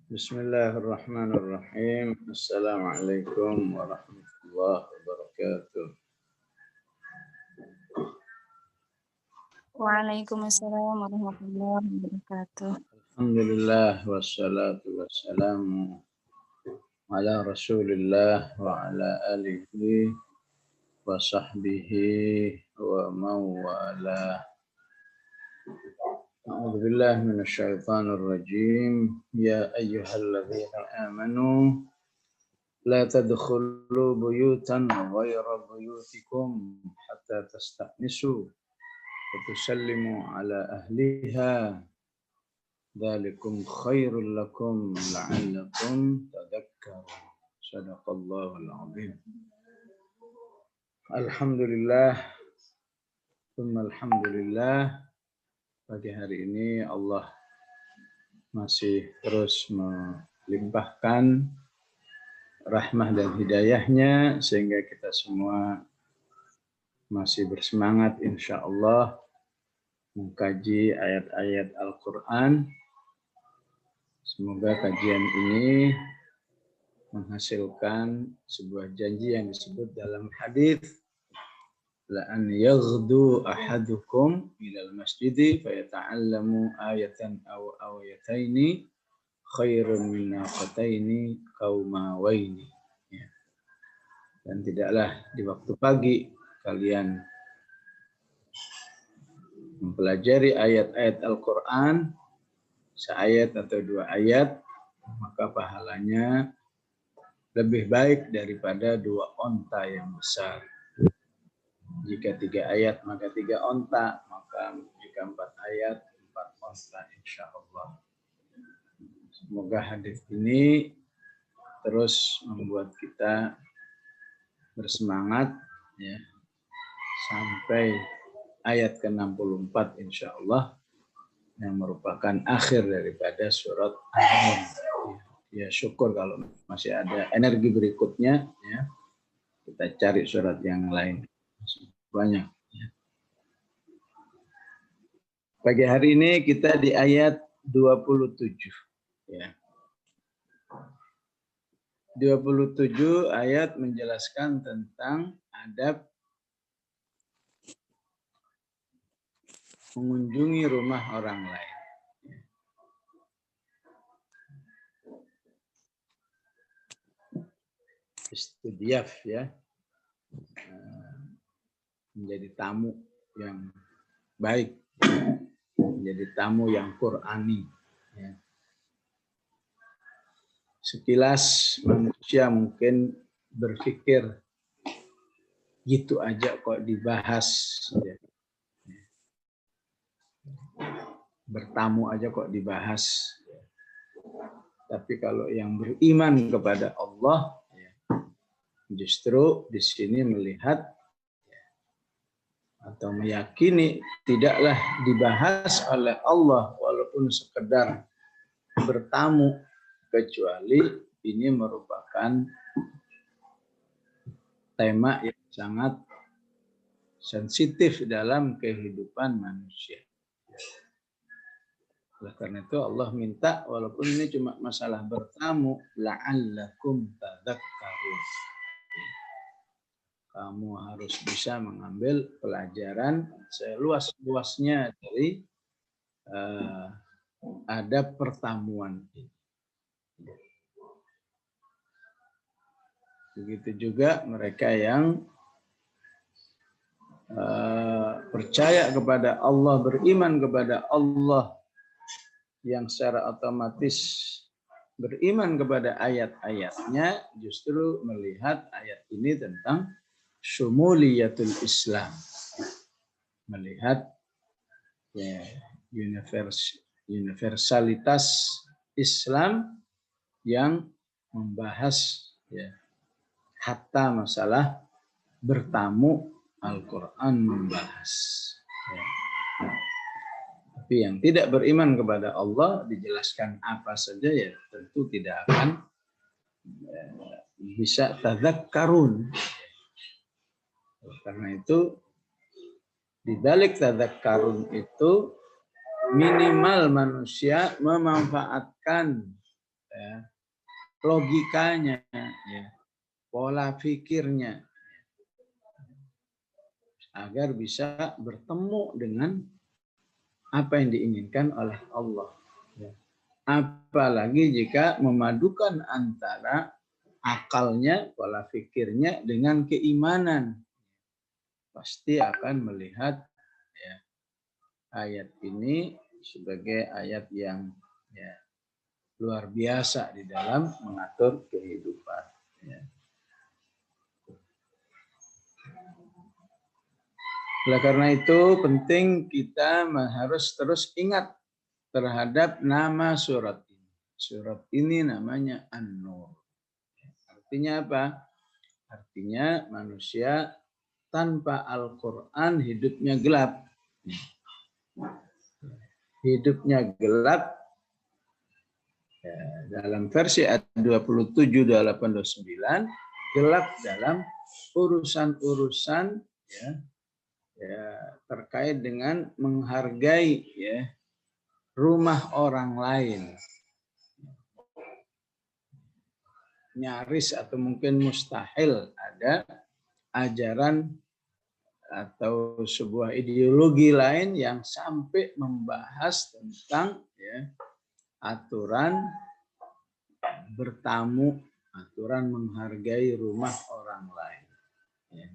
Bismillahirrahmanirrahim. Assalamualaikum warahmatullahi wabarakatuh. Waalaikumsalam warahmatullahi wabarakatuh. Alhamdulillah wassalatu wassalamu ala Rasulillah wa ala alihi wa sahbihi wa mawala. A'udzu billahi minasyaitonir rajim. Ya ayyuhalladzina amanu la tadkhulu buyutan ghayra buyutikum hatta tasta'nisu wa tusallimu ala ahliha dzalikum khairul lakum la'allakum tadhakkarun. Shadaqallahul azim. Alhamdulillah tsumma alhamdulillah, pagi hari ini Allah masih terus melimpahkan rahmah dan hidayahnya sehingga kita semua masih bersemangat insya Allah mengkaji ayat-ayat Al-Quran. Semoga kajian ini menghasilkan sebuah janji yang disebut dalam hadis, la an yaghdu ahadukum ilal masjidi fayata'allamu ayatan aw ayataini khairun min naqataini qaumawaini. Ya. Dan tidaklah di waktu pagi kalian mempelajari ayat-ayat Al-Quran, seayat atau dua ayat, maka pahalanya lebih baik daripada dua onta yang besar. Jika 3 ayat maka 3 onta, maka jika 4 ayat 4 onta insya Allah. Semoga hadis ini terus membuat kita bersemangat ya, sampai ayat ke-64 insya Allah, yang merupakan akhir daripada surat An-Nun. Ya syukur kalau masih ada energi berikutnya ya, kita cari surat yang lain. Banyak. Pagi hari ini kita di ayat 27. Ya. 27 ayat menjelaskan tentang adab mengunjungi rumah orang lain. Istidyaf ya. Menjadi tamu yang baik, menjadi tamu yang Qur'ani. Ya. Sekilas manusia mungkin berpikir gitu aja kok dibahas. Ya. Bertamu aja kok dibahas. Ya. Tapi kalau yang beriman kepada Allah, ya, justru di sini melihat atau meyakini tidaklah dibahas oleh Allah walaupun sekedar bertamu, kecuali ini merupakan tema yang sangat sensitif dalam kehidupan manusia. Oleh karena itu Allah minta walaupun ini cuma masalah bertamu, la'allakum tadhakkarun. Kamu harus bisa mengambil pelajaran seluas-luasnya dari adab pertamuan ini. Begitu juga mereka yang percaya kepada Allah, beriman kepada Allah, yang secara otomatis beriman kepada ayat-ayatnya, justru melihat ayat ini tentang syumuliyatul Islam, melihat ya, universalitas Islam yang membahas ya, hatta masalah bertamu Al-Quran membahas. Ya. Tapi yang tidak beriman kepada Allah dijelaskan apa saja ya tentu tidak akan bisa tadzakkarun. Karena itu di balik tadzakkarun itu minimal manusia memanfaatkan ya, logikanya, ya, pola pikirnya, agar bisa bertemu dengan apa yang diinginkan oleh Allah. Ya. Apalagi jika memadukan antara akalnya, pola pikirnya dengan keimanan, pasti akan melihat ya, ayat ini sebagai ayat yang ya, luar biasa di dalam mengatur kehidupan. Ya. Oleh karena itu penting kita harus terus ingat terhadap nama surat ini. Surat ini namanya An-Nur. Artinya apa? Artinya manusia tanpa Al-Quran hidupnya gelap. Hidupnya gelap. Ya, dalam versi ayat 27-29, gelap dalam urusan-urusan ya, ya, terkait dengan menghargai ya, rumah orang lain. Nyaris atau mungkin mustahil ada ajaran atau sebuah ideologi lain yang sampai membahas tentang ya, aturan bertamu, aturan menghargai rumah orang lain. Ya.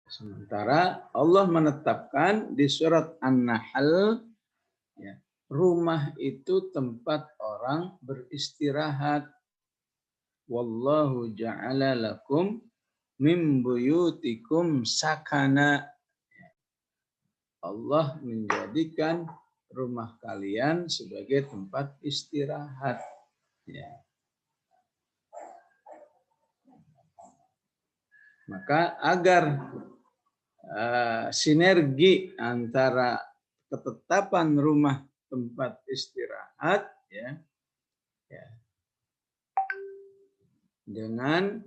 Sementara Allah menetapkan di surat An-Nahl, ya, rumah itu tempat orang beristirahat. Wallahu ja'ala lakum min buyutikum sakana. Allah menjadikan rumah kalian sebagai tempat istirahat. Ya. Maka agar sinergi antara ketetapan rumah tempat istirahat ya, ya, dengan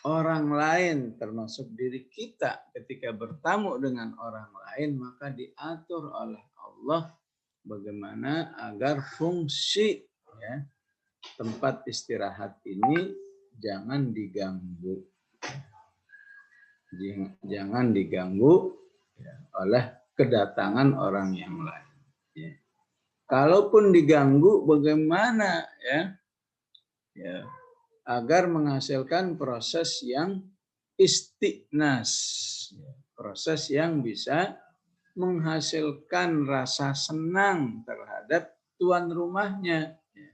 orang lain termasuk diri kita ketika bertamu dengan orang lain, maka diatur oleh Allah bagaimana agar fungsi ya, tempat istirahat ini jangan diganggu. Jangan diganggu ya, oleh kedatangan orang yang lain. Ya. Kalaupun diganggu, bagaimana ya, ya agar menghasilkan proses yang istiqnas, ya, proses yang bisa menghasilkan rasa senang terhadap tuan rumahnya, ya.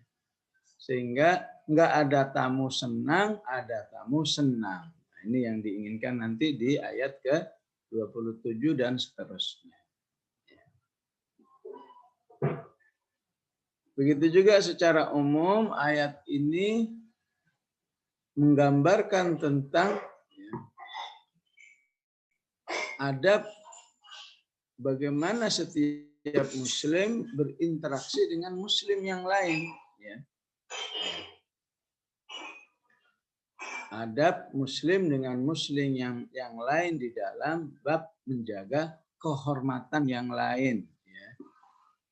Sehingga nggak ada tamu senang, ada tamu senang. Ini yang diinginkan nanti di ayat ke-27 dan seterusnya. Begitu juga secara umum ayat ini menggambarkan tentang adab bagaimana setiap muslim berinteraksi dengan muslim yang lain. Adab muslim dengan muslim yang lain di dalam bab menjaga kehormatan yang lain. Ya.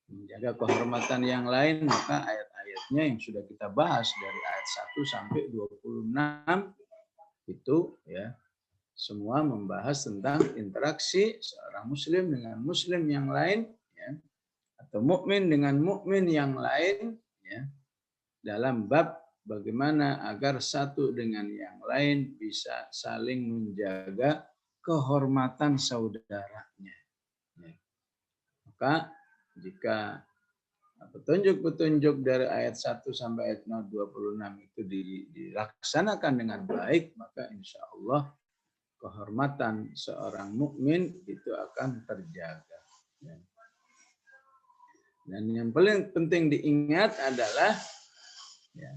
Menjaga kehormatan yang lain, maka ayat-ayatnya yang sudah kita bahas dari ayat 1 sampai 26 itu ya semua membahas tentang interaksi seorang muslim dengan muslim yang lain ya, atau mukmin dengan mukmin yang lain ya, dalam bab bagaimana agar satu dengan yang lain bisa saling menjaga kehormatan saudaranya. Maka jika petunjuk-petunjuk dari ayat 1 sampai ayat 26 itu dilaksanakan dengan baik, maka insya Allah kehormatan seorang mukmin itu akan terjaga. Dan yang paling penting diingat adalah ya,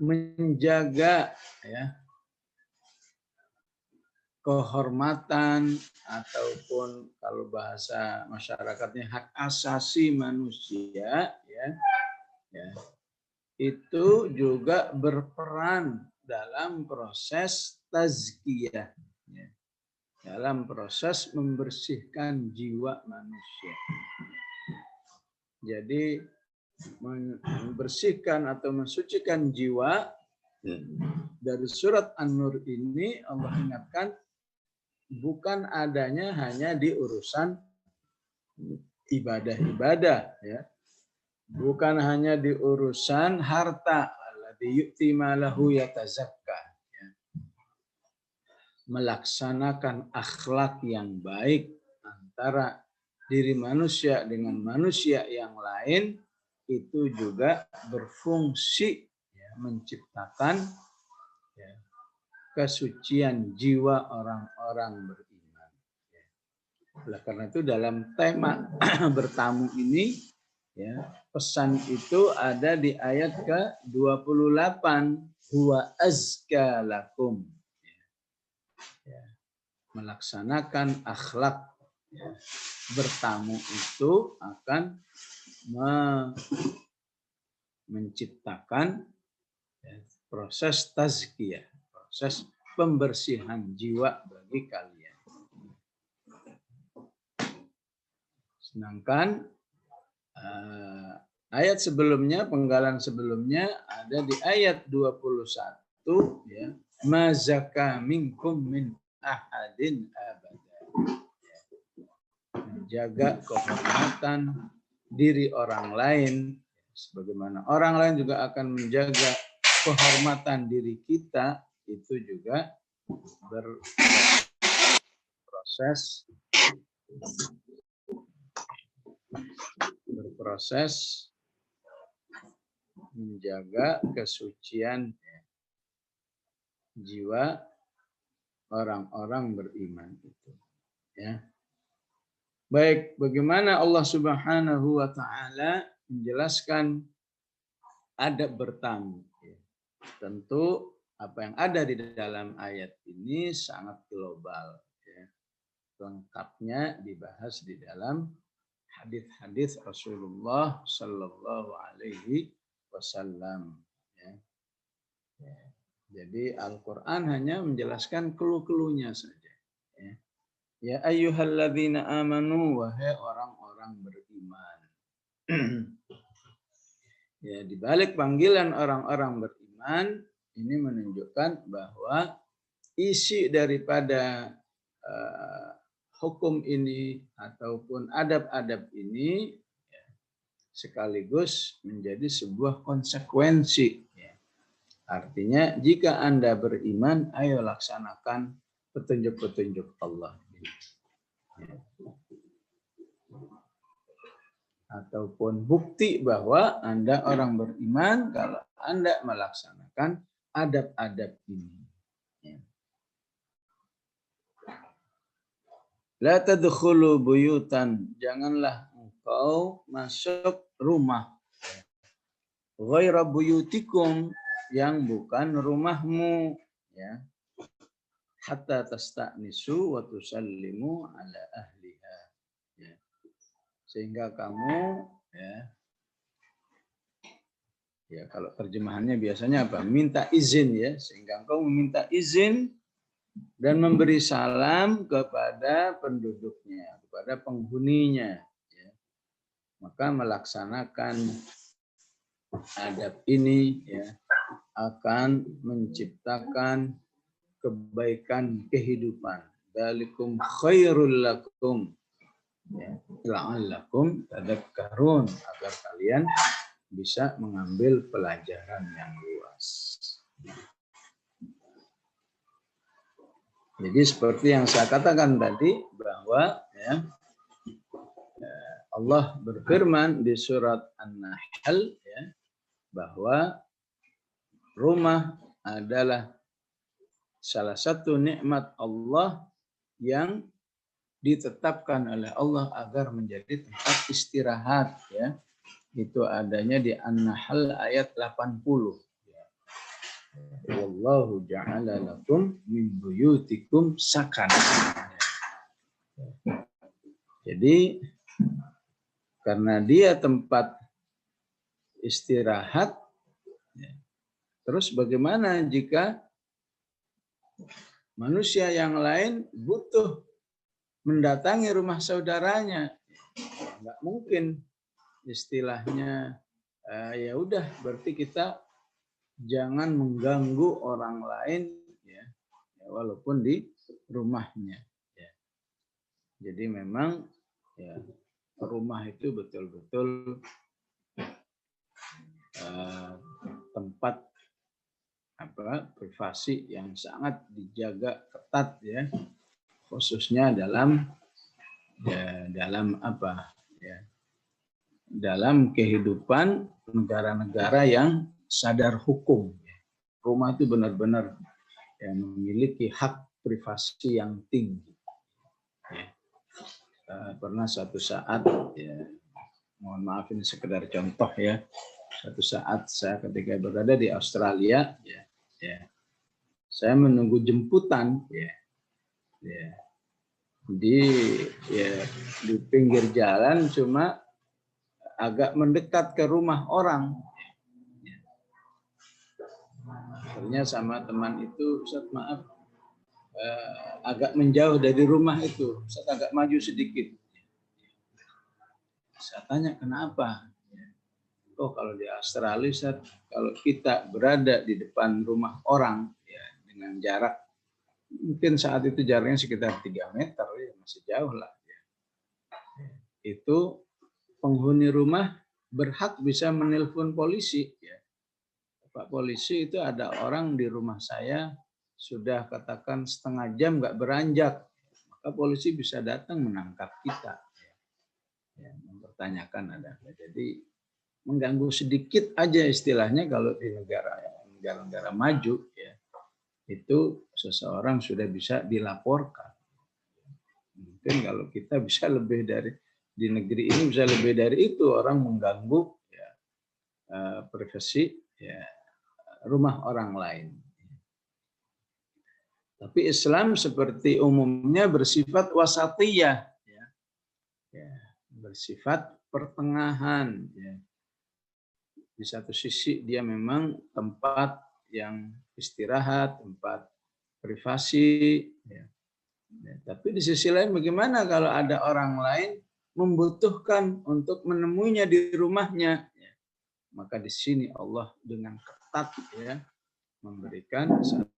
menjaga ya, kehormatan ataupun kalau bahasa masyarakatnya hak asasi manusia ya, ya, itu juga berperan dalam proses tazkiyah ya, dalam proses membersihkan jiwa manusia. Jadi membersihkan atau mensucikan jiwa dari surat An-Nur ini Allah ingatkan bukan adanya hanya di urusan ibadah-ibadah, ya. Bukan hanya di urusan harta, alladzi yu'ti malahu yatazakka, ya. Melaksanakan akhlak yang baik antara diri manusia dengan manusia yang lain itu juga berfungsi, ya, menciptakan, ya, kesucian jiwa orang-orang beriman. Oleh karena itu dalam tema bertamu ini, ya, pesan itu ada di ayat ke-28, huwa azka lakum. Ya, melaksanakan akhlak, ya, bertamu itu akan menciptakan, ya, proses tazkiyah, proses pembersihan jiwa bagi kalian. Sedangkan ayat sebelumnya, penggalan sebelumnya ada di ayat 21, ya, ma zaka minkum min ahadin abada. Menjaga kehormatan diri orang lain, sebagaimana orang lain juga akan menjaga kehormatan diri kita, itu juga berproses menjaga kesucian jiwa orang-orang beriman itu, ya. Baik, bagaimana Allah Subhanahu wa taala menjelaskan adab bertamu, ya. Tentu apa yang ada di dalam ayat ini sangat global, ya. Lengkapnya dibahas di dalam hadis-hadis Rasulullah Sallallahu Alaihi Wasallam. Ya. Jadi Al-Quran hanya menjelaskan clue-cluenya saja. Ya. Ya ayyuhalladzina amanu, wahai orang-orang beriman. Ya, di balik panggilan orang-orang beriman ini menunjukkan bahwa isi daripada hukum ini ataupun adab-adab ini, ya, sekaligus menjadi sebuah konsekuensi. Ya. Artinya jika Anda beriman, ayo laksanakan petunjuk-petunjuk Allah. Ya. Ataupun bukti bahwa Anda orang beriman kalau Anda melaksanakan adab-adab ini. Ya. La tadkhulu buyutan, janganlah engkau masuk rumah ghaira buyutikum, yang bukan rumahmu, ya. Hatta tasta'nisu wa tusallimu ala ahliha, ya. Sehingga kamu, ya kalau terjemahannya biasanya apa? Minta izin, ya, sehingga engkau meminta izin dan memberi salam kepada penduduknya, kepada penghuninya, ya. Maka melaksanakan adab ini, ya, akan menciptakan kebaikan kehidupan. Dzalikum khairul lakum, ya, la'allakum tadakkarun, agar kalian bisa mengambil pelajaran yang luas. Jadi seperti yang saya katakan tadi bahwa, ya, Allah berfirman di surat An-Nahl, ya, bahwa rumah adalah salah satu nikmat Allah yang ditetapkan oleh Allah agar menjadi tempat istirahat, ya. Itu adanya di An-Nahl ayat 80. Wallahu ja'ala lakum min buyutikum sakana. Jadi karena dia tempat istirahat, ya. Terus bagaimana jika manusia yang lain butuh mendatangi rumah saudaranya? Enggak mungkin. istilahnya ya udah berarti kita jangan mengganggu orang lain ya, walaupun di rumahnya ya. Jadi memang ya rumah itu betul-betul tempat privasi yang sangat dijaga ketat ya, khususnya dalam dalam kehidupan negara-negara yang sadar hukum. Rumah itu benar-benar memiliki hak privasi yang tinggi. Pernah suatu saat ya, mohon maaf ini sekedar contoh ya. Suatu saat saya ketika berada di Australia ya, saya menunggu jemputan di pinggir jalan, cuma agak mendekat ke rumah orang. Akhirnya sama teman itu, Ustaz maaf, agak menjauh dari rumah itu, Ustaz agak maju sedikit. Saya tanya kenapa? Oh kalau di Australia, Ustaz, kalau kita berada di depan rumah orang ya, dengan jarak mungkin saat itu jaraknya sekitar 3 meter, ya, masih jauh lah. Ya. Itu penghuni rumah berhak bisa menelpon polisi. Ya. Pak polisi, itu ada orang di rumah saya sudah katakan setengah jam nggak beranjak, maka polisi bisa datang menangkap kita. Ya, mempertanyakan ada. Jadi mengganggu sedikit aja istilahnya kalau di negara-negara maju ya, itu seseorang sudah bisa dilaporkan. Mungkin kalau kita bisa lebih dari di negeri ini bisa lebih dari itu, orang mengganggu ya, privasi ya, rumah orang lain. Tapi Islam seperti umumnya bersifat wasatiyah, ya. Ya, bersifat pertengahan. Ya. Di satu sisi dia memang tempat yang istirahat, tempat privasi. Ya. Ya, tapi di sisi lain bagaimana kalau ada orang lain membutuhkan untuk menemuinya di rumahnya? Ya. Maka di sini Allah dengan ketat ya memberikan satu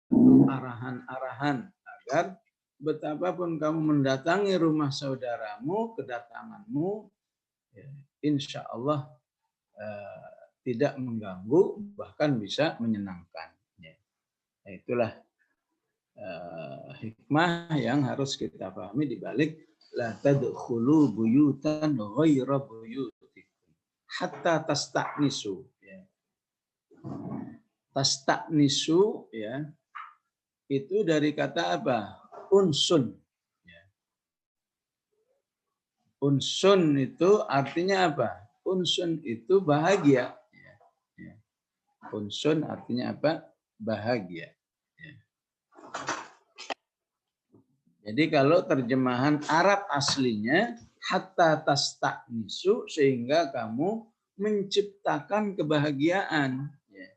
arahan-arahan agar betapapun kamu mendatangi rumah saudaramu, kedatanganmu ya, insya Allah tidak mengganggu, bahkan bisa menyenangkan. Ya. Nah, itulah hikmah yang harus kita pahami di balik la tadkhulu buyutan ghaira buyutikum hatta tasta'nisu. Ya. Tasta'nisu ya, itu dari kata apa? Unsun. Ya. Unsun itu artinya apa? Unsun itu bahagia. Ya. Ya. Unsun artinya apa? Bahagia. Ya. Jadi kalau terjemahan Arab aslinya hatta tasta'nisu, sehingga kamu menciptakan kebahagiaan. Ya.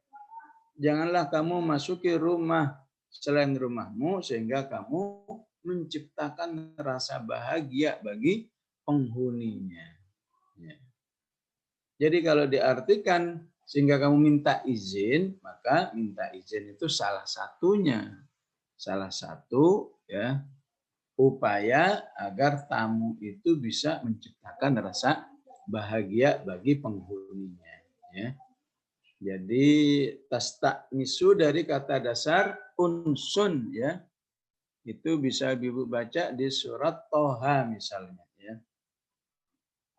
Janganlah kamu masuki rumah selain rumahmu sehingga kamu menciptakan rasa bahagia bagi penghuninya. Ya. Jadi kalau diartikan sehingga kamu minta izin, maka minta izin itu salah satunya. Salah satu ya upaya agar tamu itu bisa menciptakan rasa bahagia bagi penghuninya. Ya. Jadi tasta'nisu dari kata dasar unsun ya. Itu bisa Ibu baca di surat Toha misalnya ya.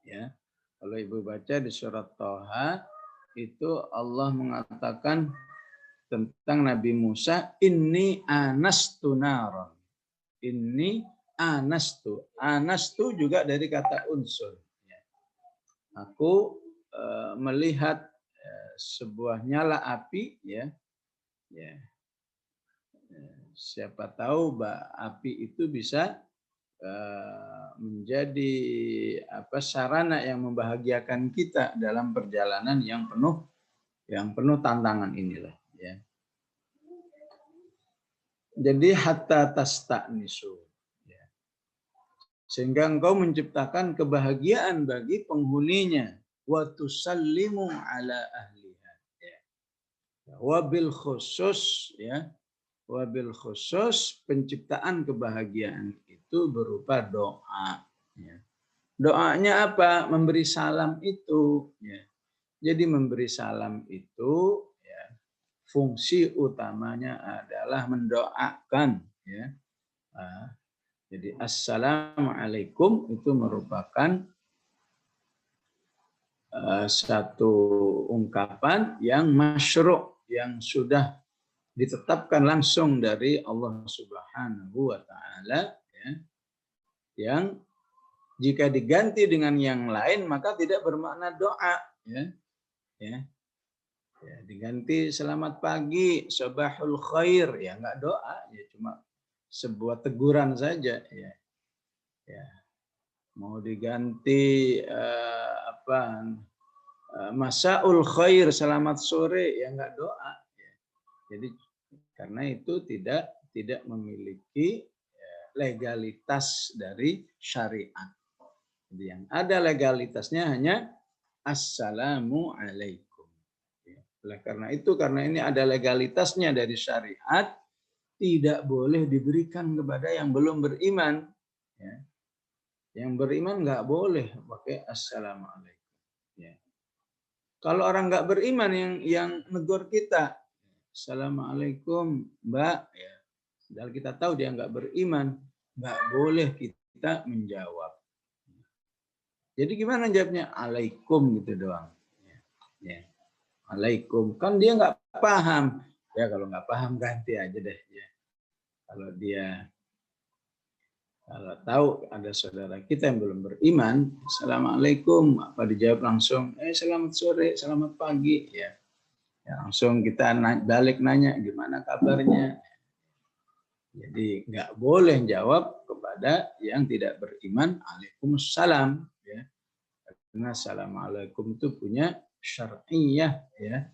Ya. Kalau Ibu baca di surat Toha itu Allah mengatakan tentang Nabi Musa, inni anastu naron. Inni anastu. Anastu juga dari kata unsur. Ya. Aku melihat sebuah nyala api ya. Ya. Siapa tahu api itu bisa menjadi sarana yang membahagiakan kita dalam perjalanan yang penuh tantangan inilah ya. Jadi hatta tasta'nisu ya. Sehingga engkau menciptakan kebahagiaan bagi penghuninya, wa tusallimu ala ahliha. Ya. Wabil khusus ya, wabil khusus penciptaan kebahagiaan itu berupa doa. Ya. Doanya apa? Memberi salam itu. Ya. Jadi memberi salam itu ya, fungsi utamanya adalah mendoakan. Ya. Jadi assalamualaikum itu merupakan satu ungkapan yang masyru', yang sudah ditetapkan langsung dari Allah Subhanahu wa taala ya, yang jika diganti dengan yang lain maka tidak bermakna doa ya. Ya. Ya, diganti selamat pagi, sabahul khair ya enggak doa ya, cuma sebuah teguran saja ya. Ya. Mau diganti masaul khair, selamat sore ya enggak doa ya. Jadi karena itu tidak memiliki legalitas dari syariat. Jadi yang ada legalitasnya hanya assalamu alaikum. Oleh karena itu, karena ini ada legalitasnya dari syariat, tidak boleh diberikan kepada yang belum beriman. Ya. Yang beriman nggak boleh pakai assalamualaikum. Ya. Kalau orang nggak beriman yang negor kita, assalamualaikum mbak, ya. Padahal kita tahu dia nggak beriman, nggak boleh kita menjawab. Jadi gimana jawabnya? Alaikum gitu doang. Ya. Alaikum. Kan dia nggak paham. Ya kalau nggak paham ganti aja deh. Ya. Kalau tahu ada saudara kita yang belum beriman, assalamualaikum, apa dijawab langsung, selamat sore, selamat pagi, ya. Ya langsung kita balik nanya gimana kabarnya. Jadi nggak boleh jawab kepada yang tidak beriman, Waalaikumsalam. Ya. Karena assalamualaikum itu punya syar'iyah, ya,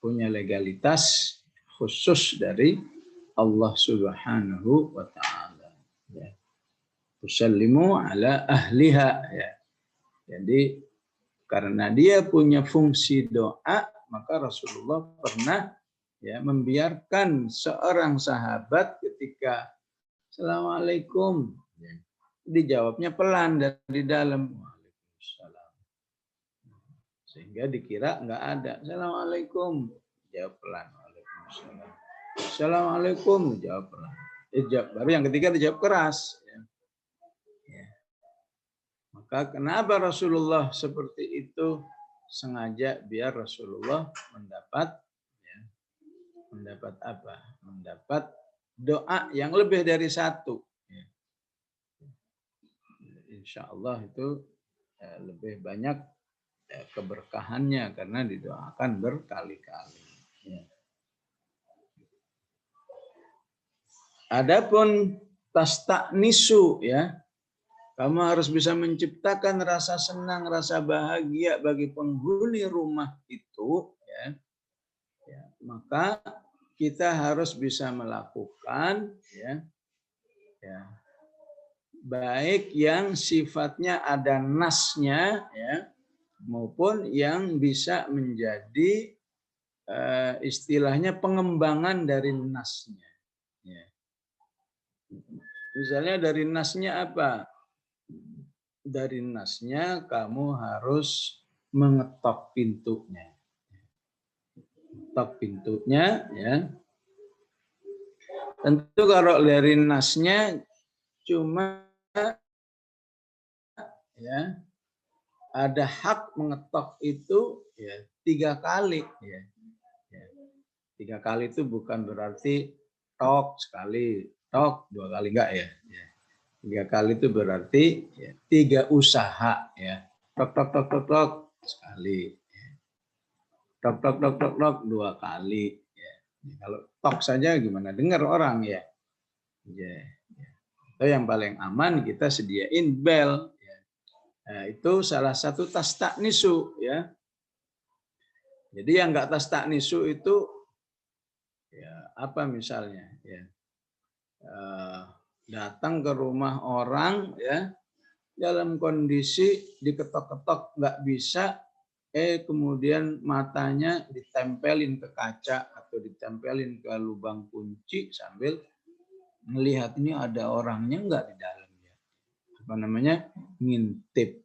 punya legalitas khusus dari Allah Subhanahu wa taala. Ya. Tusallimu ala ahliha ya. Jadi karena dia punya fungsi doa, maka Rasulullah pernah ya membiarkan seorang sahabat ketika assalamualaikum ya, dijawabnya pelan dari dalam waalaikumsalam, sehingga dikira nggak ada. Assalamualaikum, jawab pelan, waalaikumsalam. Assalamualaikum, jawab pelan. Baru yang ketiga dijawab keras. Ya. Ya. Maka kenapa Rasulullah seperti itu? Sengaja biar Rasulullah mendapat apa? Mendapat doa yang lebih dari satu. Ya. Insya Allah itu lebih banyak keberkahannya karena didoakan berkali-kali. Ya. Adapun tasta'nisu ya, kamu harus bisa menciptakan rasa senang, rasa bahagia bagi penghuni rumah itu ya. Ya, maka kita harus bisa melakukan ya, baik yang sifatnya ada nasnya ya, maupun yang bisa menjadi istilahnya pengembangan dari nasnya. Ya. Misalnya dari nasnya apa? Dari nasnya kamu harus mengetok pintunya. Ketok pintunya ya. Tentu kalau dari nasnya cuma ya ada hak mengetok itu ya 3 kali ya. 3 kali itu bukan berarti tok sekali, tok 2 kali enggak ya. 3 kali itu berarti ya, 3 usaha ya. Tok tok tok tok tok sekali. Ya. Tok tok tok tok tok 2 kali ya. Kalau tok saja gimana dengar orang ya. Ya. Itu yang paling aman kita sediain bel ya. Nah, itu salah satu tasta'nisu ya. Jadi yang enggak tasta'nisu itu ya apa misalnya ya. Datang ke rumah orang ya dalam kondisi diketok-ketok nggak bisa, kemudian matanya ditempelin ke kaca atau ditempelin ke lubang kunci sambil melihat ini ada orangnya enggak di dalamnya. Apa namanya? Ngintip.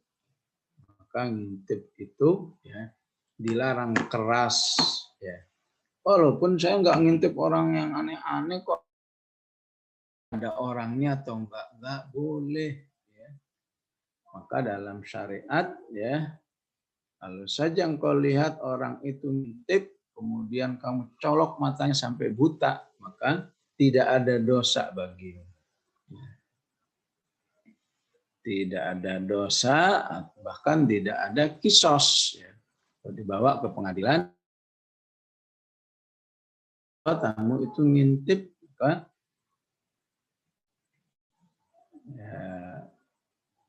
Maka ngintip itu ya dilarang keras ya. Walaupun saya enggak ngintip orang yang aneh-aneh kok, ada orangnya atau enggak boleh ya. Maka dalam syariat ya, kalau saja engkau lihat orang itu ngintip, kemudian kamu colok matanya sampai buta, maka tidak ada dosa bagimu. Tidak ada dosa, bahkan tidak ada kisos. Ya. Dibawa ke pengadilan, tamu itu ngintip, maka ya,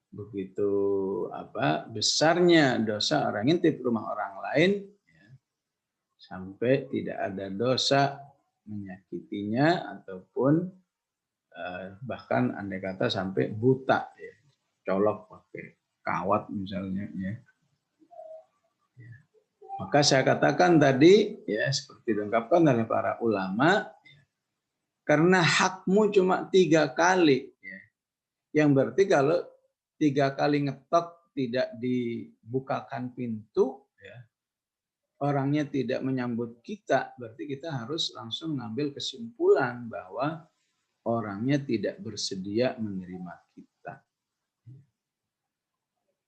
begitu besarnya dosa orang ngintip rumah orang lain, ya, sampai tidak ada dosa menyakitinya ataupun bahkan andai kata sampai buta, ya, colok pakai kawat misalnya, ya. Maka saya katakan tadi, ya seperti diungkapkan oleh para ulama, ya, karena hakmu cuma 3 kali, ya, yang berarti kalau 3 kali ngetok tidak dibukakan pintu, ya, orangnya tidak menyambut kita, berarti kita harus langsung ngambil kesimpulan bahwa orangnya tidak bersedia menerima kita.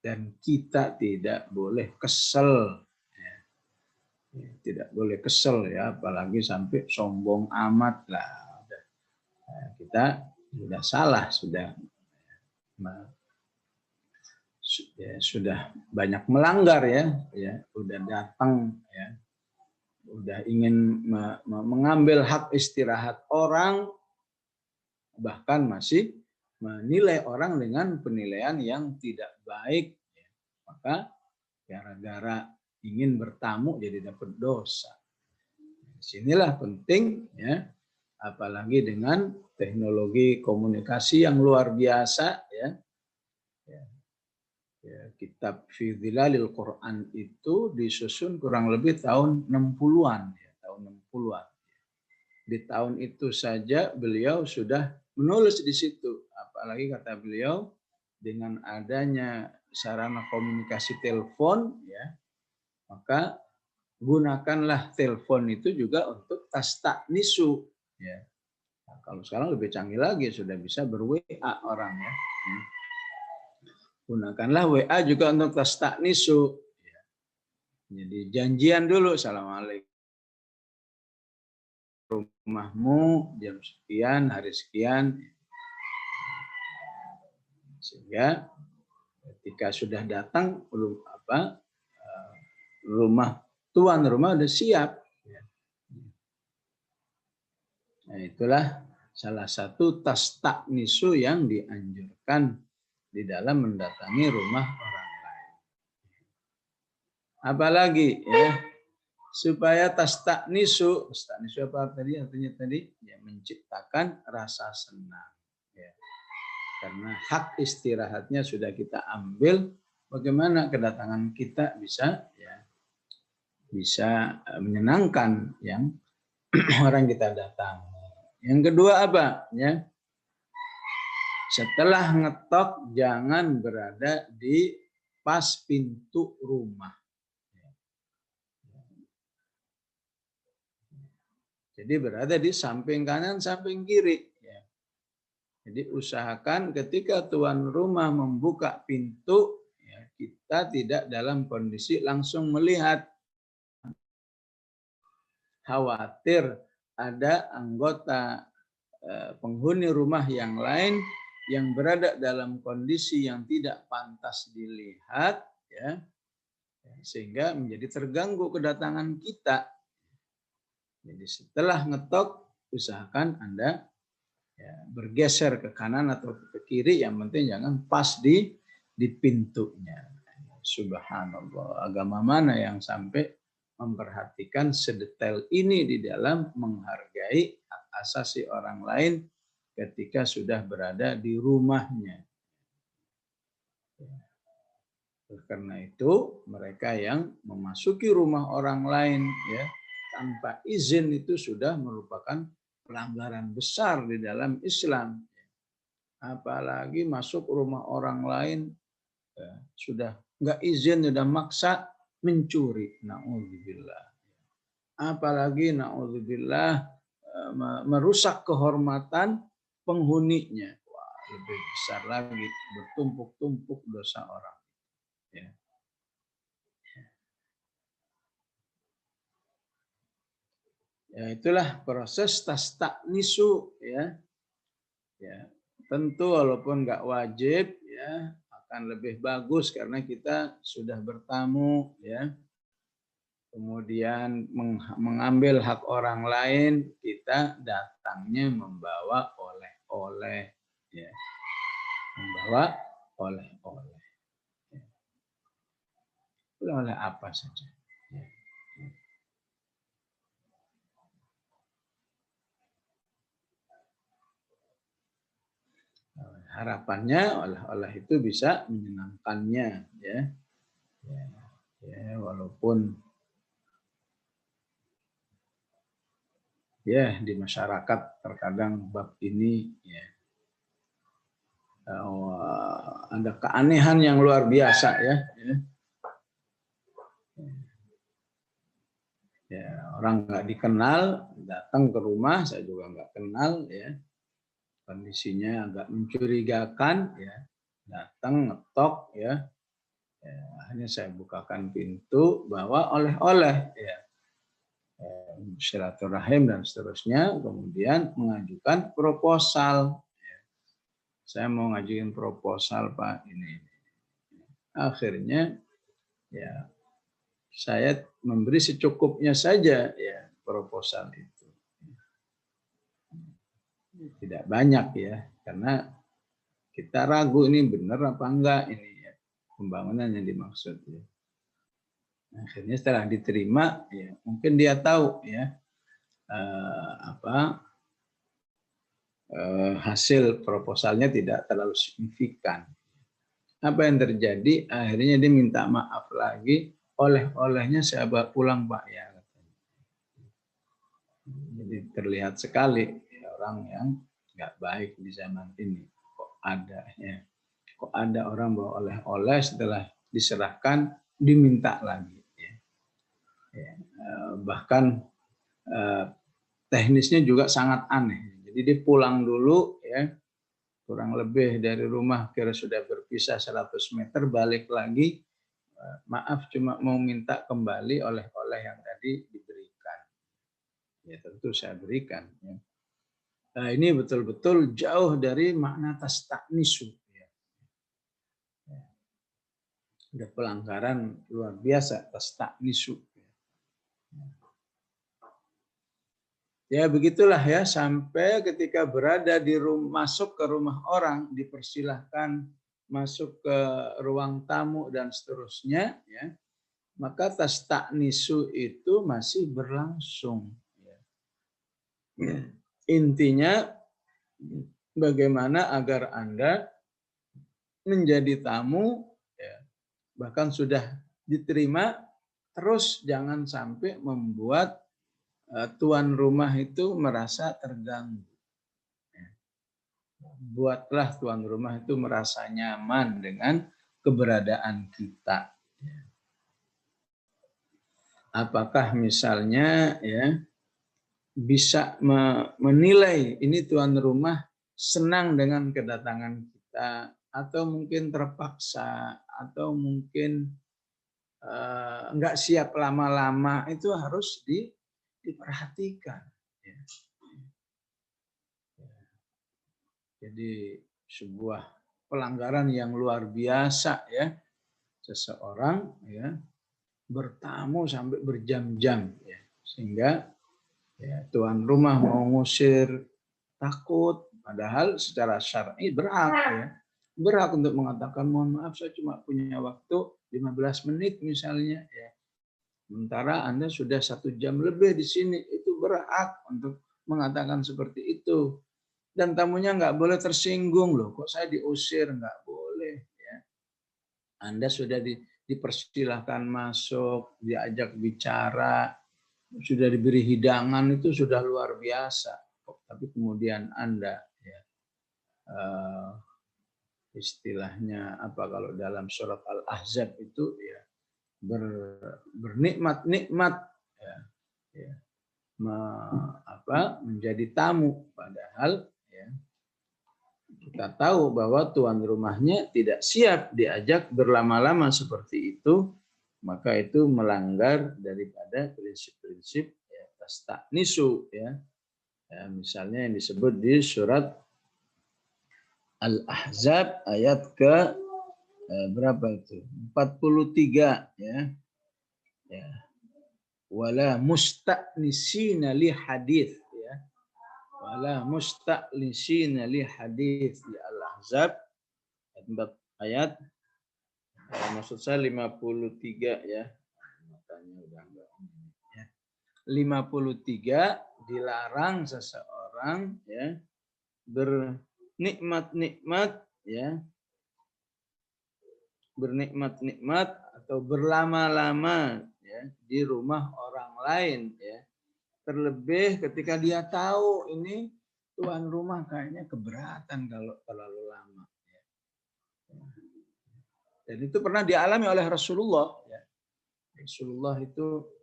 Dan kita tidak boleh kesel. Tidak boleh kesel ya, apalagi sampai sombong amat lah. Kita sudah salah, sudah banyak melanggar ya, udah datang ya, udah ingin mengambil hak istirahat orang, bahkan masih menilai orang dengan penilaian yang tidak baik, maka gara-gara ingin bertamu jadi dapat dosa. Disinilah penting ya, apalagi dengan teknologi komunikasi yang luar biasa ya. Kitab Fi Dhilalil Quran itu disusun kurang lebih tahun 60-an ya, tahun 60-an. Di tahun itu saja beliau sudah menulis di situ, apalagi kata beliau dengan adanya sarana komunikasi telepon ya, maka gunakanlah telepon itu juga untuk tasta'nisu ya. Nah, kalau sekarang lebih canggih lagi, sudah bisa ber-WA orang ya. Gunakanlah WA juga untuk tasta'nisu ya. Jadi janjian dulu, assalamualaikum, rumahmu jam sekian, hari sekian, sehingga ketika sudah datang rumah tuan rumah udah siap. Nah, itulah salah satu tasta'nisu yang dianjurkan di dalam mendatangi rumah orang lain. Apalagi ya, supaya tasta'nisu apa tadi artinya tadi? Ya, menciptakan rasa senang. Ya. Karena hak istirahatnya sudah kita ambil, bagaimana kedatangan kita bisa menyenangkan yang orang kita datang. Yang kedua apa? Ya, setelah ngetok jangan berada di pas pintu rumah. Jadi berada di samping kanan, samping kiri. Jadi usahakan ketika tuan rumah membuka pintu, kita tidak dalam kondisi langsung melihat. Khawatir ada anggota penghuni rumah yang lain yang berada dalam kondisi yang tidak pantas dilihat, ya, sehingga menjadi terganggu kedatangan kita. Jadi setelah ngetok, usahakan Anda bergeser ke kanan atau ke kiri, yang penting jangan pas di pintunya. Subhanallah, agama mana yang sampai memperhatikan sedetail ini di dalam menghargai hak asasi orang lain ketika sudah berada di rumahnya. Karena itu mereka yang memasuki rumah orang lain ya tanpa izin itu sudah merupakan pelanggaran besar di dalam Islam. Apalagi masuk rumah orang lain ya, sudah nggak izin, sudah maksa mencuri. Na'udzubillah. Apalagi na'udzubillah merusak kehormatan penghuninya. Wah, lebih besar lagi, bertumpuk-tumpuk dosa orang. Ya. Ya, itulah proses tastaknisu ya. Ya, tentu walaupun nggak wajib ya, akan lebih bagus karena kita sudah bertamu ya. Kemudian mengambil hak orang lain, kita datangnya membawa oleh-oleh ya. Membawa oleh-oleh. Ya. Oleh apa saja. Ya. Harapannya oleh-oleh itu bisa menyenangkannya ya. Ya, walaupun ya di masyarakat terkadang bab ini ya ada keanehan yang luar biasa ya. Ya, orang nggak dikenal datang ke rumah, saya juga nggak kenal ya, kondisinya agak mencurigakan ya, datang ngetok ya, akhirnya saya bukakan pintu bawa oleh-oleh ya, silaturahim dan seterusnya, kemudian mengajukan proposal. Saya mau ngajuin proposal Pak ini. Akhirnya ya saya memberi secukupnya saja ya proposal itu. Tidak banyak ya, karena kita ragu ini benar apa enggak ini ya, pembangunan yang dimaksud ya. Akhirnya setelah diterima ya mungkin dia tahu ya hasil proposalnya tidak terlalu signifikan. Apa yang terjadi? Akhirnya dia minta maaf lagi, oleh-olehnya saya bawa pulang Pak ya. Jadi terlihat sekali ya, orang yang nggak baik di zaman ini. Kok ada ya? Kok ada orang bawa oleh-oleh setelah diserahkan diminta lagi? Ya. Ya. Bahkan teknisnya juga sangat aneh. Jadi dia pulang dulu ya, kurang lebih dari rumah kira sudah berpisah 100 meter, balik lagi, maaf cuma mau minta kembali oleh-oleh yang tadi diberikan. Ya tentu saya berikan. Ya. Nah, ini betul-betul jauh dari makna tastaknisu. Ya. Udah pelanggaran luar biasa tastaknisu. Ya begitulah ya, sampai ketika berada di masuk ke rumah orang, dipersilahkan masuk ke ruang tamu dan seterusnya ya, maka tastaknisu itu masih berlangsung ya. Intinya bagaimana agar Anda menjadi tamu ya, bahkan sudah diterima, terus jangan sampai membuat tuan rumah itu merasa terganggu. Buatlah tuan rumah itu merasa nyaman dengan keberadaan kita. Apakah misalnya ya bisa menilai ini tuan rumah senang dengan kedatangan kita, atau mungkin terpaksa, atau mungkin nggak siap lama-lama, itu harus diperhatikan. Jadi sebuah pelanggaran yang luar biasa ya, seseorang ya bertamu sampai berjam-jam ya, sehingga ya, tuan rumah mau ngusir takut, padahal secara syar'i berhak ya, berhak untuk mengatakan mohon maaf saya cuma punya waktu 15 menit misalnya ya, sementara Anda sudah 1 jam lebih di sini, itu berhak untuk mengatakan seperti itu. Dan tamunya nggak boleh tersinggung loh, kok saya diusir, nggak boleh ya. Anda sudah dipersilahkan masuk, diajak bicara, sudah diberi hidangan, itu sudah luar biasa. Tapi kemudian Anda ya, istilahnya apa kalau dalam surat Al-Ahzab itu ya bernikmat-nikmat ya, ya, menjadi tamu, padahal ya, kita tahu bahwa tuan rumahnya tidak siap diajak berlama-lama seperti itu, maka itu melanggar daripada prinsip-prinsip ya, tasta'nisu ya. Ya, misalnya yang disebut di surat Al-Ahzab ayat ke berapa itu? 43 ya. Ya. Wala musta'nisina li hadits ya. Wala musta'nisina li hadits di Al-Ahzab ayat maksud saya 53 ya. Matanya udah enggak ya. 53 dilarang seseorang ya bernikmat-nikmat ya. Bernikmat-nikmat atau berlama-lama ya di rumah orang lain ya. Terlebih ketika dia tahu ini tuan rumah kayaknya keberatan kalau terlalu lama ya. Dan itu pernah dialami oleh Rasulullah ya. Rasulullah itu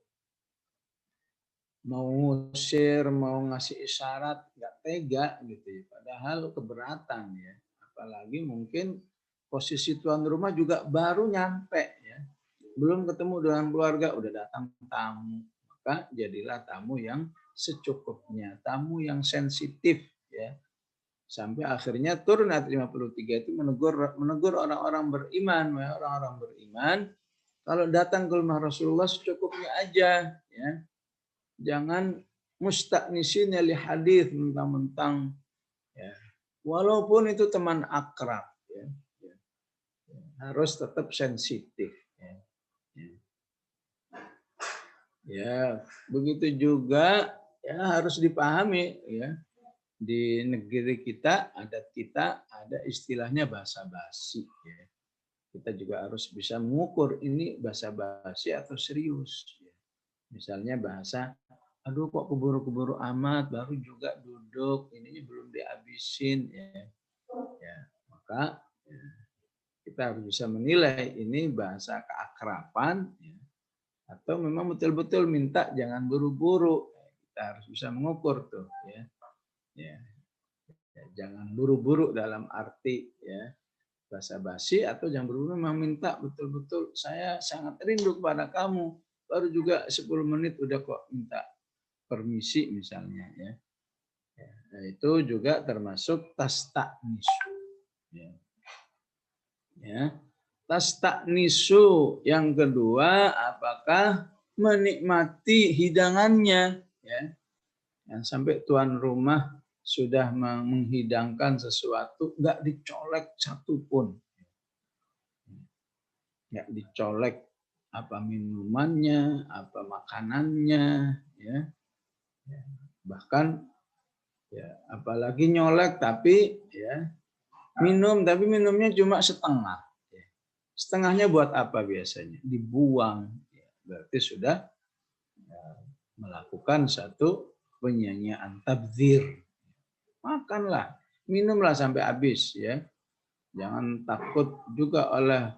mau ngusir, mau ngasih isyarat nggak tega gitu ya. Padahal keberatan ya. Apalagi mungkin posisi tuan rumah juga baru nyampe ya. Belum ketemu dengan keluarga, udah datang tamu. Maka jadilah tamu yang secukupnya, tamu yang sensitif ya. Sampai akhirnya turun ayat 53 itu menegur orang-orang beriman, orang-orang beriman kalau datang ke rumah Rasulullah secukupnya aja ya. Jangan musta'nisina li hadits mentang-mentang ya. Walaupun itu teman akrab ya. Harus tetap sensitif ya. Ya, begitu juga ya harus dipahami ya. Di negeri kita, adat kita ada istilahnya basa-basi ya. Kita juga harus bisa mengukur ini basa-basi atau serius ya. Misalnya bahasa, aduh kok keburu-keburu amat, baru juga duduk, ini belum dihabisin ya. Ya, maka ya, kita harus bisa menilai ini bahasa keakraban ya, atau memang betul-betul minta jangan buru-buru. Kita harus bisa mengukur tuh ya. Ya. Ya, jangan buru-buru dalam arti ya basa-basi, atau jangan buru-buru memang minta betul-betul saya sangat rindu kepada kamu, baru juga 10 menit udah kok minta permisi misalnya ya. Nah, itu juga termasuk tasta'nisu ya. Ya. Tasta'nisu yang kedua, apakah menikmati hidangannya ya. Yang sampai tuan rumah sudah menghidangkan sesuatu, nggak dicolek satupun, nggak dicolek apa minumannya, apa makanannya, ya. Bahkan ya apalagi nyolek tapi ya minum, tapi minumnya cuma setengah. Setengahnya buat apa biasanya? Dibuang. Berarti sudah melakukan satu penyanyian tabdzir. Makanlah, minumlah sampai habis ya. Jangan takut juga oleh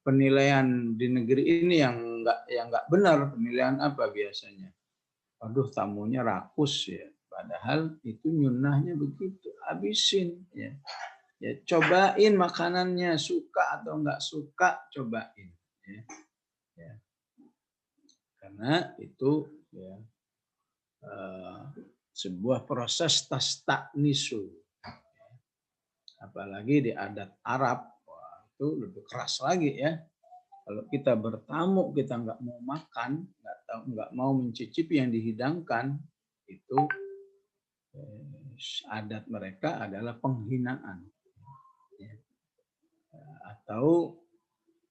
penilaian di negeri ini yang enggak benar. Penilaian apa biasanya? Aduh, tamunya rakus ya. Padahal itu nyunahnya begitu, habisin ya. Ya, cobain makanannya, suka atau enggak suka, cobain ya. Ya. Karena itu ya sebuah proses tasta'nisu. Apalagi di adat Arab, wah, itu lebih keras lagi ya. Kalau kita bertamu, kita nggak mau makan, nggak mau mencicipi yang dihidangkan, itu adat mereka adalah penghinaan. Atau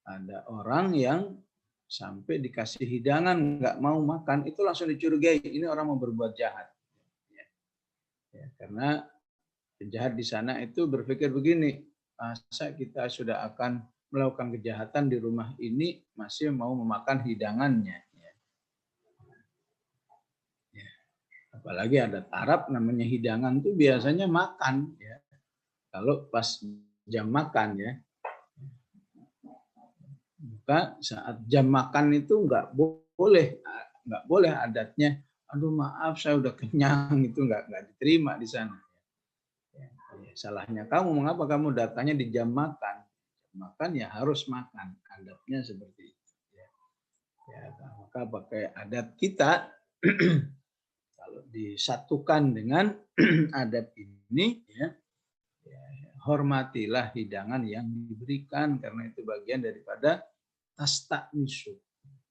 ada orang yang sampai dikasih hidangan nggak mau makan, itu langsung dicurigai ini orang mau berbuat jahat. Ya, karena penjahat di sana itu berpikir begini, masa kita sudah akan melakukan kejahatan di rumah ini masih mau memakan hidangannya. Ya. Apalagi ada taraf namanya hidangan tuh biasanya makan. Ya. Kalau pas jam makan ya. Maka saat jam makan itu nggak boleh adatnya. Aduh maaf saya udah kenyang, itu nggak diterima di sana. Ya, salahnya kamu, mengapa kamu datangnya di jam makan? Makan ya harus makan, adatnya seperti itu. Ya, maka pakai adat kita kalau disatukan dengan adat ini, ya, hormatilah hidangan yang diberikan karena itu bagian daripada tasta'nisu.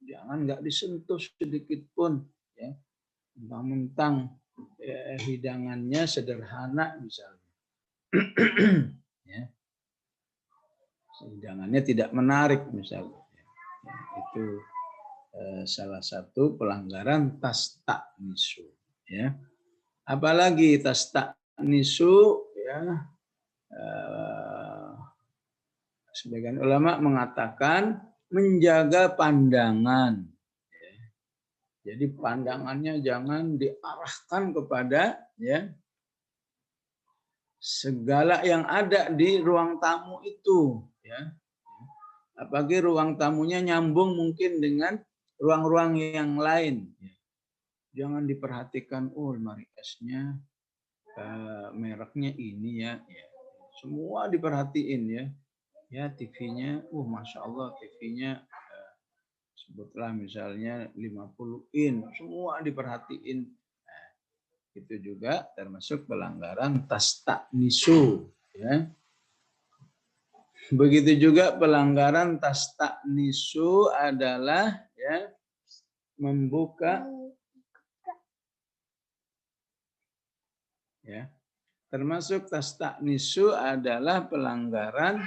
Jangan nggak disentuh sedikit pun, ya. Mentang-mentang hidangannya sederhana misalnya. Ya. Hidangannya tidak menarik misalnya. Ya, itu salah satu pelanggaran tasta'nisu, ya. Apalagi tasta'nisu, ya. Sebagian ulama mengatakan menjaga pandangan. Jadi pandangannya jangan diarahkan kepada, ya, segala yang ada di ruang tamu itu, ya. Apalagi ruang tamunya nyambung mungkin dengan ruang-ruang yang lain. Jangan diperhatikan, oh lemari esnya mereknya ini ya. Semua diperhatiin ya. Ya TV-nya, Masya Allah TV-nya sebutlah misalnya 50 in, semua diperhatiin. Nah, itu juga termasuk pelanggaran tasta'nisu, ya. Begitu juga pelanggaran tasta'nisu adalah, ya, membuka, ya. Termasuk tasta'nisu adalah pelanggaran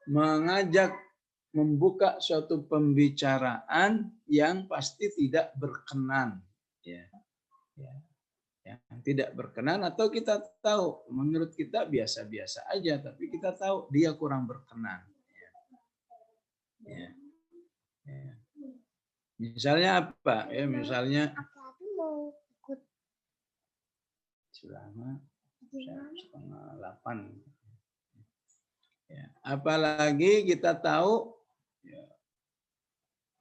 mengajak membuka suatu pembicaraan yang pasti tidak berkenan, ya. Yang tidak berkenan atau kita tahu menurut kita biasa-biasa aja tapi kita tahu dia kurang berkenan. Ya. Ya. Misalnya apa? Ya, misalnya selama 7:30. Ya. Apalagi kita tahu, ya,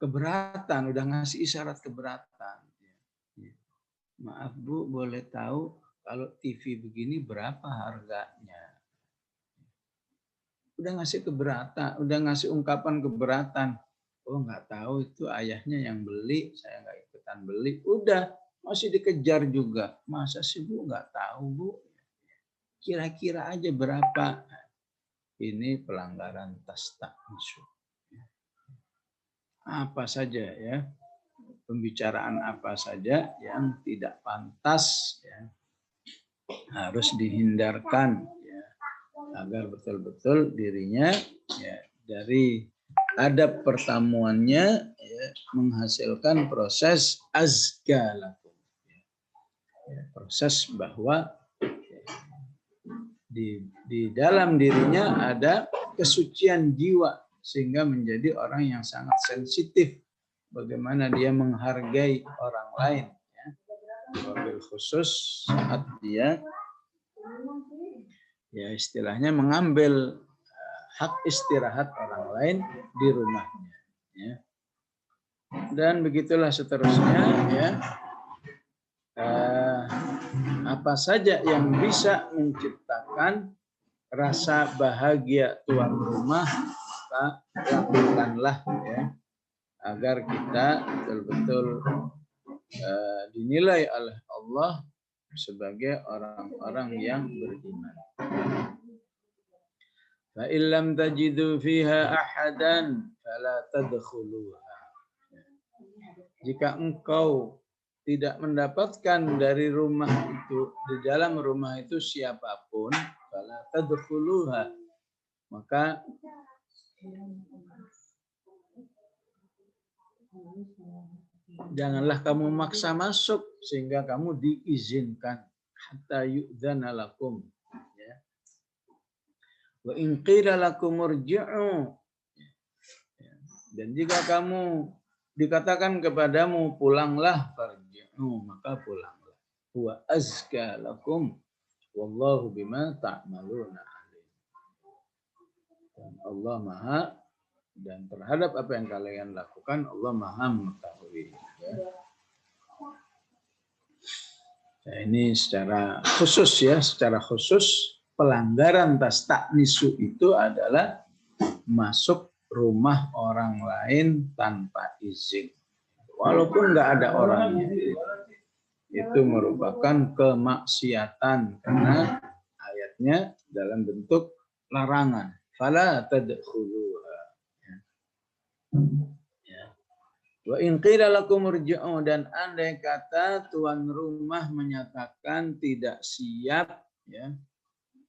keberatan, udah ngasih isyarat keberatan. Ya. Maaf Bu, boleh tahu kalau TV begini berapa harganya? Udah ngasih keberatan, udah ngasih ungkapan keberatan. Oh nggak tahu, itu ayahnya yang beli, saya nggak ikutan beli. Udah, masih dikejar juga. Masa sih Bu nggak tahu Bu? Kira-kira aja berapa? Ini pelanggaran tasta'nisu. Apa saja ya, pembicaraan apa saja yang tidak pantas, ya, harus dihindarkan, ya, agar betul-betul dirinya, ya, dari adab pertemuannya, ya, menghasilkan proses azka lakum, ya, proses bahwa di dalam dirinya ada kesucian jiwa sehingga menjadi orang yang sangat sensitif bagaimana dia menghargai orang lain, ya. Wabil khusus saat dia, ya, istilahnya mengambil hak istirahat orang lain di rumahnya, ya. Dan begitulah seterusnya, ya. Apa saja yang bisa menciptakan rasa bahagia tuan rumah, maka lakukanlah, ya, agar kita betul-betul dinilai oleh Allah sebagai orang-orang yang beriman. Fa illam tajidu fiha ahadan fala tadkhuluha. Jika engkau tidak mendapatkan dari rumah itu, di dalam rumah itu siapapun, fala tadkhuluha, maka janganlah kamu maksa masuk sehingga kamu diizinkan, hatta yu'dzana lakum, ya. Wa in qila lakum irji'u. Dan jika kamu dikatakan kepadamu pulanglah, farji'u, maka pulanglah. Wa azka lakum wallahu bima ta'maluna alim. Dan Allah Maha, dan terhadap apa yang kalian lakukan Allah Maha mengetahui. Ya. Nah, ini secara khusus pelanggaran tas taknisu itu adalah masuk rumah orang lain tanpa izin, walaupun nggak ada orangnya. Itu merupakan kemaksiatan karena ayatnya dalam bentuk larangan. Fala tadkhuluha. Ya. Wa in qila lakum irji'u, dan andai kata tuan rumah menyatakan tidak siap, ya,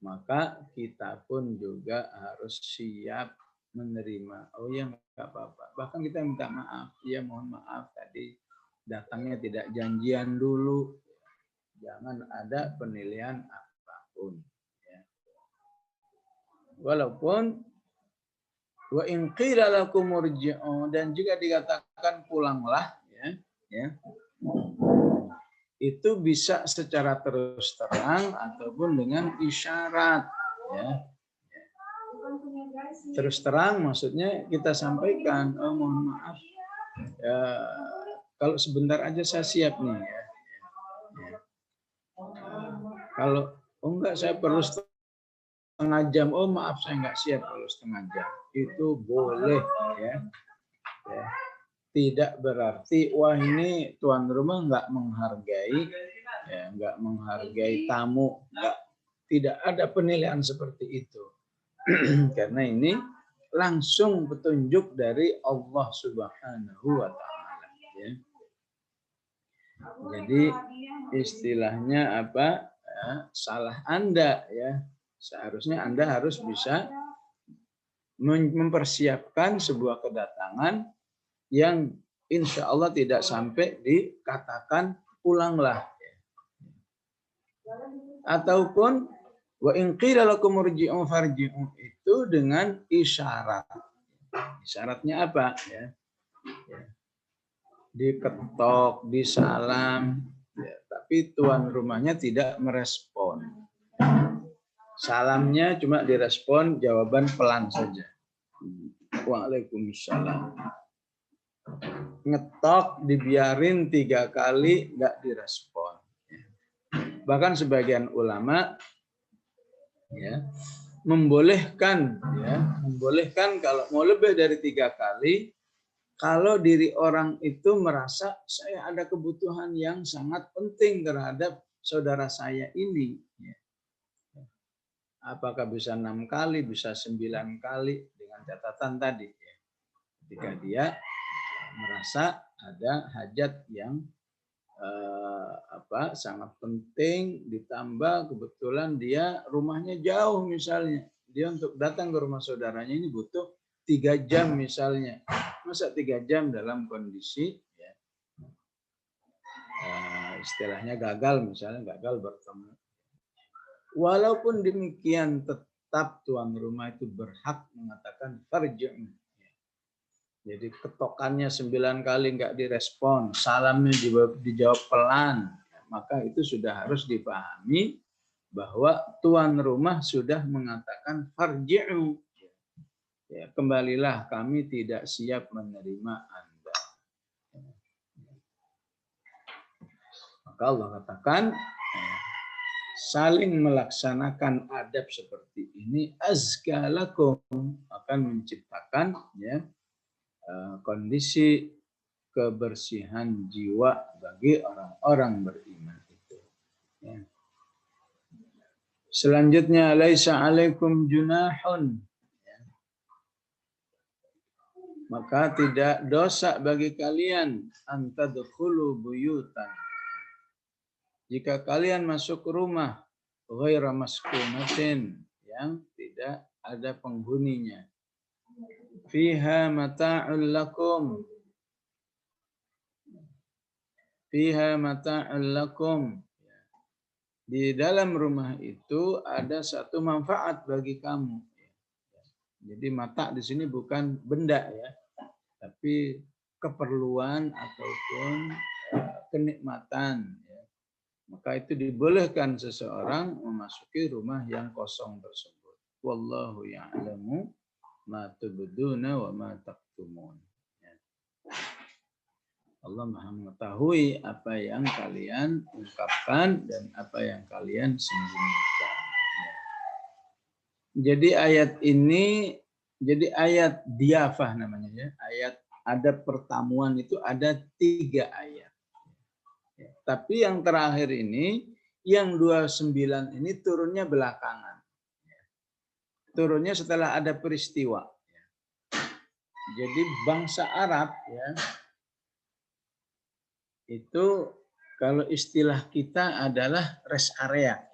maka kita pun juga harus siap menerima. Oh ya, nggak apa-apa. Bahkan kita minta maaf. Ya, mohon maaf tadi datangnya tidak janjian dulu. Jangan ada penilaian apapun. Ya. Walaupun wa in qila lakum irji'u, dan jika dikatakan pulanglah, ya, itu bisa secara terus terang ataupun dengan isyarat, ya. Terus terang maksudnya kita sampaikan, oh mohon maaf, ya, kalau sebentar aja saya siap nih, ya. Kalau oh enggak, saya perlu setengah jam, oh maaf saya enggak siap kalau setengah jam, itu boleh, ya. Ya. Tidak berarti wah ini tuan rumah enggak menghargai, ya, enggak menghargai tamu, enggak, tidak ada penilaian seperti itu. Karena ini langsung petunjuk dari Allah Subhanahu wa taala, ya. Jadi istilahnya apa? Ya, salah Anda, ya. Seharusnya Anda harus bisa mempersiapkan sebuah kedatangan yang insya Allah tidak sampai dikatakan pulanglah. Ataupun wa in qila lakum irji'u farji'u, itu dengan isyarat. Isyaratnya apa? Ya. Diketok, disalam, ya, tapi tuan rumahnya tidak merespon. Salamnya cuma direspon jawaban pelan saja. Waalaikumsalam. Ngetok dibiarin 3 kali nggak direspon. Bahkan sebagian ulama, ya, membolehkan kalau mau lebih dari 3 kali, kalau diri orang itu merasa saya ada kebutuhan yang sangat penting terhadap saudara saya ini. Apakah bisa 6 kali, bisa 9 kali, dengan catatan tadi. Ketika dia merasa ada hajat yang sangat penting, ditambah kebetulan dia rumahnya jauh misalnya. Dia untuk datang ke rumah saudaranya ini butuh 3 jam misalnya. Masa 3 jam dalam kondisi, ya, istilahnya gagal bertemu. Walaupun demikian tetap tuan rumah itu berhak mengatakan farji'u. Jadi ketokannya 9 kali nggak direspon, salamnya dijawab pelan, maka itu sudah harus dipahami bahwa tuan rumah sudah mengatakan farji'u. Ya, kembalilah, kami tidak siap menerima Anda. Maka Allah katakan, saling melaksanakan adab seperti ini azka lakum, akan menciptakan, ya, kondisi kebersihan jiwa bagi orang-orang beriman itu. Ya. Selanjutnya, laisa alaikum junahun. Ya. Maka tidak dosa bagi kalian antadkhulu buyutan. Jika kalian masuk rumah ghaira maskunatin, yang tidak ada penghuninya. Fiha mata'ul lakum. Fiha mata'ul lakum. Di dalam rumah itu ada satu manfaat bagi kamu. Jadi mata di sini bukan benda ya, tapi keperluan ataupun kenikmatan. Ya. Maka itu dibolehkan seseorang memasuki rumah yang kosong tersebut. Wallahu ya'lamu ma tubduna wa ma taktumun. Ya. Allah Maha mengetahui apa yang kalian ungkapkan dan apa yang kalian sembunyikan. Jadi ayat ini, jadi ayat diafah namanya ya. Ayat ada pertamuan itu ada 3 ayat. Ya, tapi yang terakhir ini, yang 29 ini turunnya belakangan. Ya. Turunnya setelah ada peristiwa. Ya. Jadi bangsa Arab ya, itu kalau istilah kita adalah rest area. Ya.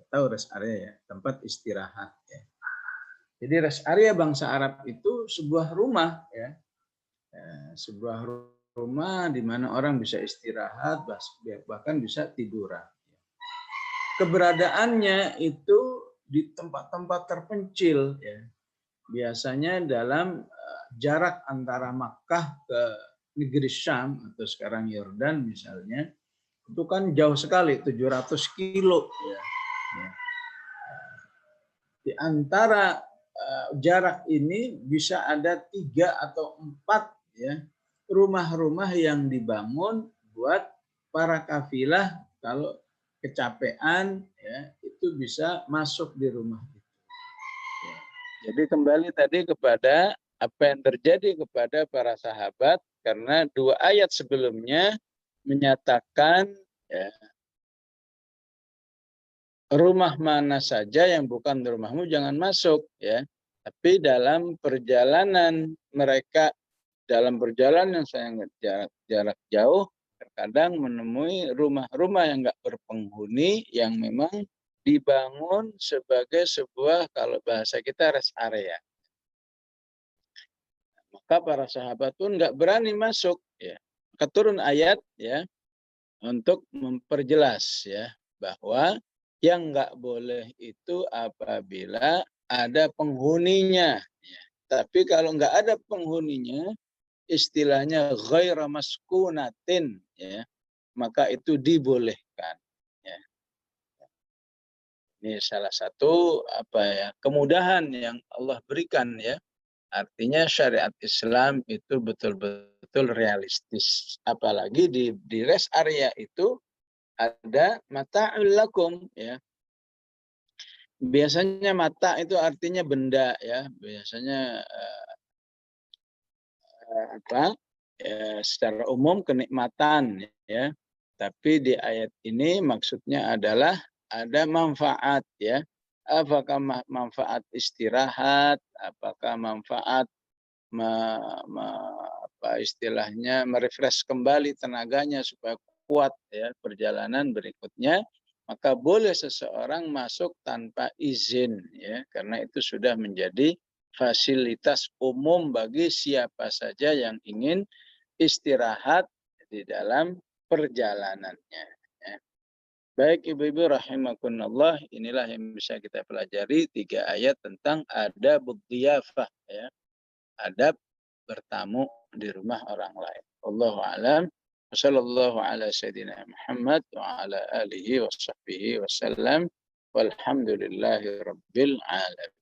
Tahu rest area ya, tempat istirahat. Ya. Jadi rest area bangsa Arab itu sebuah rumah ya, sebuah rumah di mana orang bisa istirahat bahkan bisa tiduran. Keberadaannya itu di tempat-tempat terpencil ya, biasanya dalam jarak antara Makkah ke negeri Syam atau sekarang Yordan misalnya, itu kan jauh sekali 700 kilo ya. Di antara jarak ini bisa ada 3 atau 4 ya rumah-rumah yang dibangun buat para kafilah kalau kecapean ya itu bisa masuk di rumah itu. Ya. Jadi kembali tadi kepada apa yang terjadi kepada para sahabat karena 2 ayat sebelumnya menyatakan ya, rumah mana saja yang bukan rumahmu jangan masuk ya. Tapi dalam perjalanan mereka, dalam perjalanan yang jarak jauh, terkadang menemui rumah-rumah yang enggak berpenghuni yang memang dibangun sebagai sebuah, kalau bahasa kita, rest area. Maka para sahabat pun enggak berani masuk ya. Maka turun ayat ya untuk memperjelas ya bahwa yang enggak boleh itu apabila ada penghuninya. Ya. Tapi kalau enggak ada penghuninya, istilahnya ghaira maskunatin, ya, maka itu dibolehkan. Ya. Ini salah satu kemudahan yang Allah berikan ya. Artinya syariat Islam itu betul-betul realistis. Apalagi di rest area itu ada mata'ul lakum ya. Biasanya mata itu artinya benda ya, biasanya secara umum kenikmatan ya. Tapi di ayat ini maksudnya adalah ada manfaat ya. Apakah manfaat istirahat, apakah manfaat istilahnya merefresh kembali tenaganya supaya kuat ya perjalanan berikutnya, maka boleh seseorang masuk tanpa izin ya, karena itu sudah menjadi fasilitas umum bagi siapa saja yang ingin istirahat di dalam perjalanannya. Ya. Baik ibu-ibu rahimakumullah, inilah yang bisa kita pelajari 3 ayat tentang adab dhiyafah ya. Adab bertamu di rumah orang lain. Wallahu a'lam. Wassallallahu ala sayyidina Muhammad wa ala alihi wa sahbihi wasallam. Walhamdulillahi rabbil alamin.